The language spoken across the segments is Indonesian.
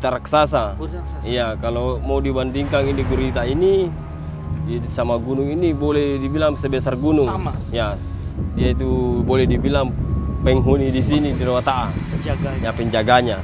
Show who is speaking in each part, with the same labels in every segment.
Speaker 1: gurita raksasa. Iya, kalau mau dibandingkan ini gurita ini sama gunung ini boleh dibilang sebesar gunung.
Speaker 2: Sama.
Speaker 1: Ya, dia itu boleh dibilang penghuni di sini di Rawataa.
Speaker 2: Penjaganya.
Speaker 1: Ya, penjaganya.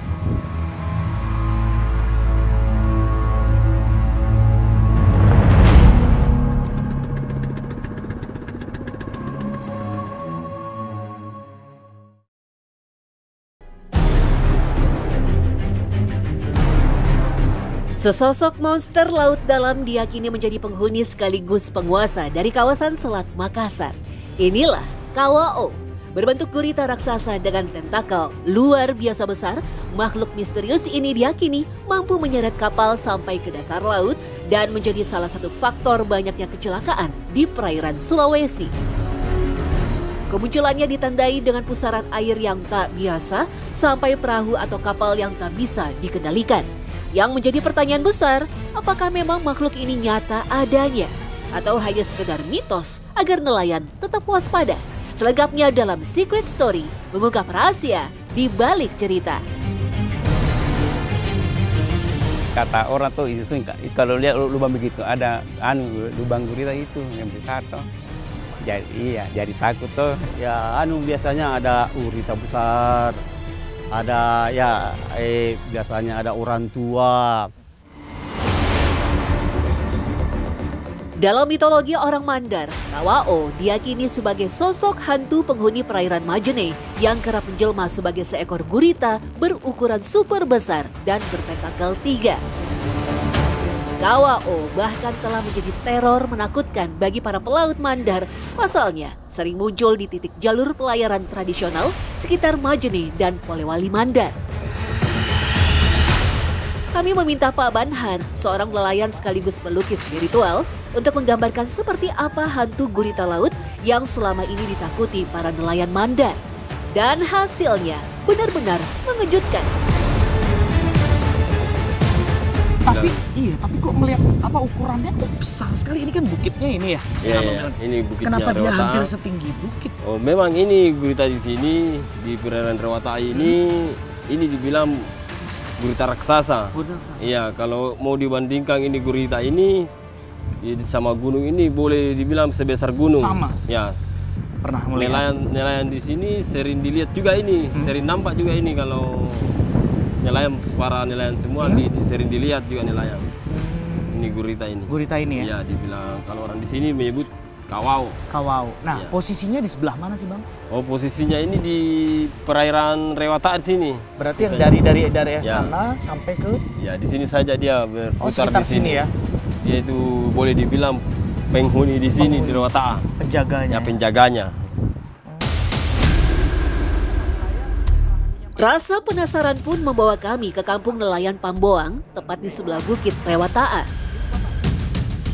Speaker 3: Sesosok monster laut dalam diyakini menjadi penghuni sekaligus penguasa dari kawasan Selat Makassar. Inilah Kawao. Berbentuk gurita raksasa dengan tentakel luar biasa besar, makhluk misterius ini diyakini mampu menyeret kapal sampai ke dasar laut dan menjadi salah satu faktor banyaknya kecelakaan di perairan Sulawesi. Kemunculannya ditandai dengan pusaran air yang tak biasa sampai perahu atau kapal yang tak bisa dikendalikan. Yang menjadi pertanyaan besar, apakah memang makhluk ini nyata adanya? Atau hanya sekedar mitos agar nelayan tetap waspada? Selengkapnya dalam Secret Story, mengungkap rahasia di balik cerita.
Speaker 4: Kata orang tuh itu kalau lihat lubang begitu ada lubang gurita itu yang besar toh. Jadi iya, jadi takut tuh.
Speaker 5: Ya biasanya ada gurita besar. Ada ya biasanya ada orang tua.
Speaker 3: Dalam mitologi orang Mandar, Kawao diyakini sebagai sosok hantu penghuni perairan Majene yang kerap menjelma sebagai seekor gurita berukuran super besar dan bertentakel 3. Kawao bahkan telah menjadi teror menakutkan bagi para pelaut Mandar. Pasalnya sering muncul di titik jalur pelayaran tradisional sekitar Majene dan Polewali Mandar. Kami meminta Pak Banhar, seorang nelayan sekaligus pelukis spiritual, untuk menggambarkan seperti apa hantu gurita laut yang selama ini ditakuti para nelayan Mandar. Dan hasilnya benar-benar mengejutkan.
Speaker 2: Tapi kok melihat ukurannya kok besar sekali, ini kan bukitnya ini ya.
Speaker 1: Iya, ini bukitnya
Speaker 2: Kenapa dia
Speaker 1: Rawataa.
Speaker 2: hampir setinggi bukit?
Speaker 1: Oh, memang ini gurita di sini di perairan Rawataa ini dibilang gurita raksasa. Iya, kalau mau dibandingkan ini gurita ini sama gunung ini boleh dibilang sebesar gunung.
Speaker 2: Sama.
Speaker 1: Ya.
Speaker 2: Pernah melihat.
Speaker 1: Nelayan di sini sering dilihat juga ini, sering nampak juga ini kalau para nelayan semua sering dilihat juga nelayan. Ini gurita ini.
Speaker 2: Gurita ini ya?
Speaker 1: Iya, dibilang kalau orang di sini menyebut Kawao.
Speaker 2: Kawao. Nah,
Speaker 1: Ya.
Speaker 2: posisinya di sebelah mana sih, Bang?
Speaker 1: Oh, posisinya ini di perairan Rawataa di sini.
Speaker 2: Berarti yang dari sana sampai ke
Speaker 1: Ya, di sini saja dia berputar
Speaker 2: sekitar
Speaker 1: di sini.
Speaker 2: sini ya.
Speaker 1: Dia itu boleh dibilang penghuni di sini di Rawataa.
Speaker 2: Penjaganya.
Speaker 1: Ya, penjaganya.
Speaker 3: Rasa penasaran pun membawa kami ke kampung nelayan Pamboang, tepat di sebelah bukit Rawataa.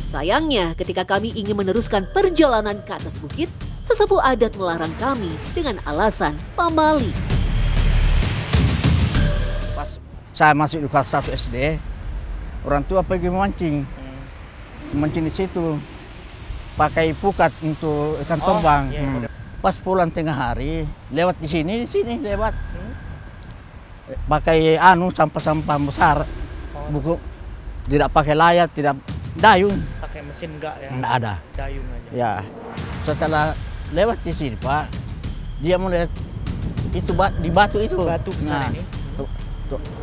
Speaker 3: Sayangnya, ketika kami ingin meneruskan perjalanan ke atas bukit, sesepuh adat melarang kami dengan alasan pamali.
Speaker 5: Pas saya masuk di kelas 1 SD, orang tua pergi memancing. Memancing di situ. Pakai pukat untuk ikan tombang. Pas pulang tengah hari, lewat di sini lewat. Pakai sampah-sampah besar. Buku tidak pakai layar, tidak dayung.
Speaker 2: Pakai mesin enggak ya?
Speaker 5: Enggak ada.
Speaker 2: Dayung aja.
Speaker 5: Ya. Setelah lewat di sini, Pak, dia melihat itu di batu itu.
Speaker 2: Batu besar ini.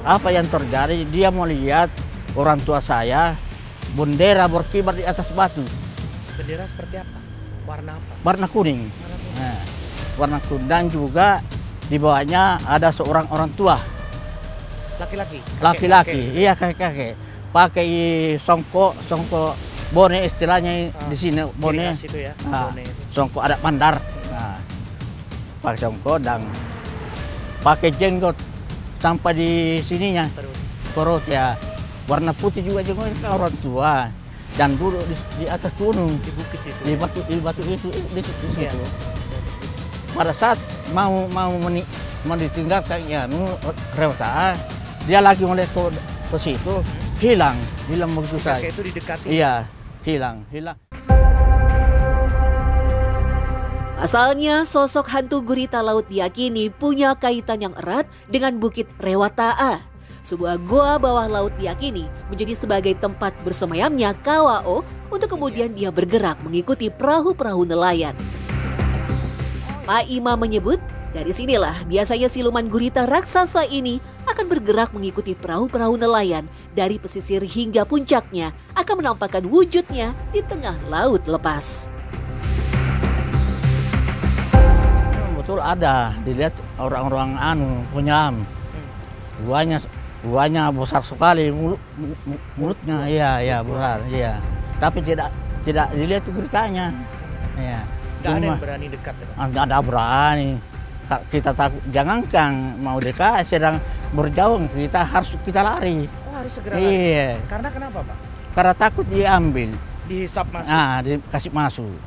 Speaker 5: Apa yang terjadi? Dia mau lihat orang tua saya bendera berkibar di atas batu.
Speaker 2: Bendera seperti apa? Warna apa?
Speaker 5: Warna kuning. Nah, warna kuning dan juga di bawahnya ada seorang orang tua.
Speaker 2: Laki-laki?
Speaker 5: Laki-laki, iya kakek-kakek. Pakai songkok bone istilahnya di sini bone.
Speaker 2: Itu ya,
Speaker 5: Nah,
Speaker 2: bone itu.
Speaker 5: songkok adat Mandar. Nah, pakai songkok dan pakai jenggot sampai di sininya. Perut ya. Warna putih juga jenggotnya orang tua. Dan duduk di atas gunung.
Speaker 2: Di bukit itu.
Speaker 5: Di batu itu di situ.
Speaker 2: Iya.
Speaker 5: Pada saat mau ditinggalkan ya Rawataa, dia lagi melihat ke situ, hilang begitu
Speaker 2: Si
Speaker 5: saja.
Speaker 2: kakek itu didekati.
Speaker 5: Iya, hilang.
Speaker 3: Asalnya sosok hantu gurita laut diyakini punya kaitan yang erat dengan bukit Rawataa. Sebuah goa bawah laut diyakini menjadi sebagai tempat bersemayamnya KWO untuk kemudian dia bergerak mengikuti perahu-perahu nelayan. Pak Imam menyebut, dari sinilah biasanya siluman gurita raksasa ini akan bergerak mengikuti perahu-perahu nelayan dari pesisir hingga puncaknya akan menampakkan wujudnya di tengah laut lepas.
Speaker 5: Betul ada, dilihat orang-orang penyelam. Buahnya besar sekali, mulutnya iya besar, iya. Tapi tidak dilihat guritanya. Iya.
Speaker 2: Nggak ada yang berani dekat.
Speaker 5: Nggak ada berani. Kita takut, jangankan mau dekat, sedang berjauh kita lari.
Speaker 2: Oh, harus segera lari.
Speaker 5: Iya.
Speaker 2: Karena kenapa, Pak?
Speaker 5: Karena takut diambil.
Speaker 2: Dihisap masuk.
Speaker 5: Dikasih masuk.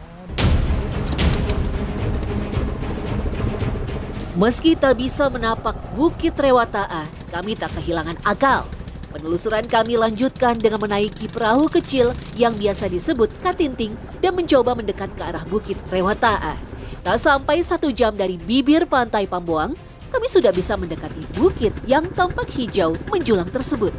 Speaker 3: Meski tak bisa menapak Bukit Rewataa, kami tak kehilangan akal. Penelusuran kami lanjutkan dengan menaiki perahu kecil yang biasa disebut Katinting dan mencoba mendekat ke arah Bukit Rewataa. Tak sampai 1 jam dari bibir pantai Pambuang, kami sudah bisa mendekati bukit yang tampak hijau menjulang tersebut.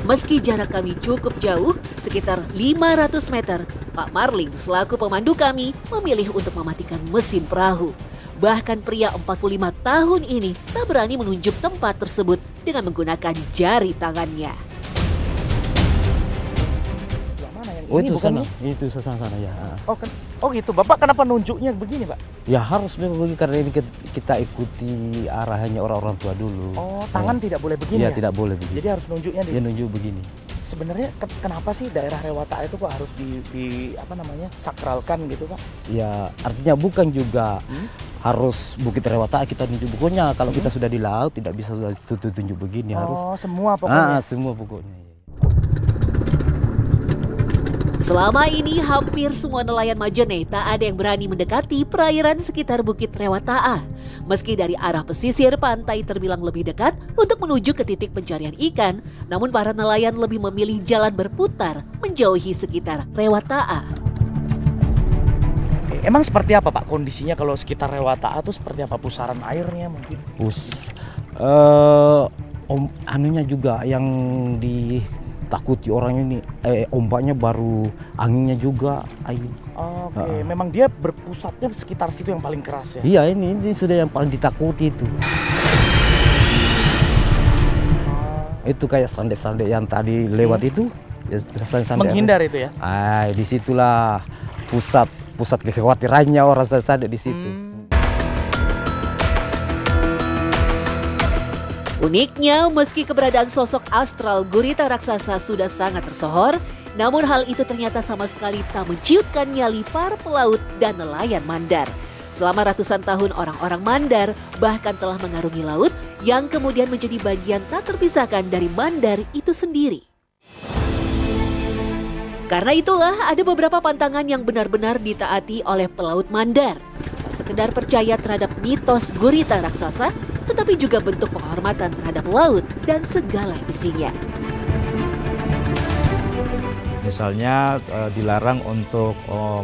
Speaker 3: Meski jarak kami cukup jauh, sekitar 500 meter, Pak Marling selaku pemandu kami memilih untuk mematikan mesin perahu. Bahkan pria 45 tahun ini tak berani menunjuk tempat tersebut dengan menggunakan jari tangannya.
Speaker 2: Sebelah mana yang
Speaker 6: Oh
Speaker 2: ini
Speaker 6: itu
Speaker 2: bukan
Speaker 6: sana,
Speaker 2: sih?
Speaker 6: itu sana ya.
Speaker 2: Oh gitu, Bapak kenapa nunjuknya begini, Pak?
Speaker 6: Ya harus memang begini karena ini kita ikuti arahannya orang-orang tua dulu.
Speaker 2: Oh, tangan tidak boleh begini
Speaker 6: Iya,
Speaker 2: ya?
Speaker 6: tidak boleh begini.
Speaker 2: Jadi harus nunjuknya di...
Speaker 6: Dia nunjuk begini.
Speaker 2: Sebenarnya kenapa sih daerah Rewataa itu kok harus sakralkan gitu, Pak?
Speaker 6: Ya artinya bukan juga harus Bukit Rewataa kita nunjuk. Pokoknya kalau kita sudah di laut tidak bisa tunjuk begini, harus.
Speaker 2: Oh, semua pokoknya.
Speaker 6: Semua pokoknya.
Speaker 3: Selama ini hampir semua nelayan Majene tak ada yang berani mendekati perairan sekitar Bukit Rewataa. Meski dari arah pesisir pantai terbilang lebih dekat untuk menuju ke titik pencarian ikan, namun para nelayan lebih memilih jalan berputar menjauhi sekitar Rewataa.
Speaker 2: Emang seperti apa, Pak, kondisinya kalau sekitar Rewataa itu seperti apa? Pusaran airnya mungkin?
Speaker 6: Anunya juga yang ditakuti orang ini, ombaknya baru, anginnya juga.
Speaker 2: Oke, memang dia berpusatnya sekitar situ yang paling keras ya?
Speaker 6: Iya, ini sudah yang paling ditakuti itu. Itu kayak sandek-sandek yang tadi lewat itu, ya,
Speaker 2: menghindar itu ya?
Speaker 6: Disitulah pusat kekhawatirannya orang sandek di situ.
Speaker 3: Uniknya, meski keberadaan sosok astral gurita raksasa sudah sangat tersohor, namun hal itu ternyata sama sekali tak menciutkan nyali para pelaut dan nelayan Mandar. Selama ratusan tahun orang-orang Mandar bahkan telah mengarungi laut yang kemudian menjadi bagian tak terpisahkan dari Mandar itu sendiri. Karena itulah ada beberapa pantangan yang benar-benar ditaati oleh pelaut Mandar. Tak sekedar percaya terhadap mitos gurita raksasa, tetapi juga bentuk penghormatan terhadap laut dan segala isinya.
Speaker 7: Misalnya dilarang untuk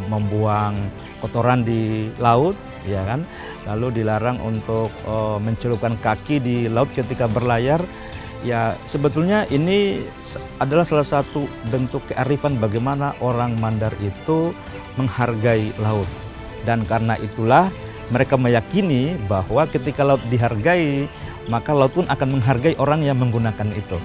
Speaker 7: membuang kotoran di laut, ya kan? Lalu dilarang untuk mencelupkan kaki di laut ketika berlayar. Ya sebetulnya ini adalah salah satu bentuk kearifan bagaimana orang Mandar itu menghargai laut. Dan karena itulah mereka meyakini bahwa ketika laut dihargai, maka laut pun akan menghargai orang yang menggunakan itu.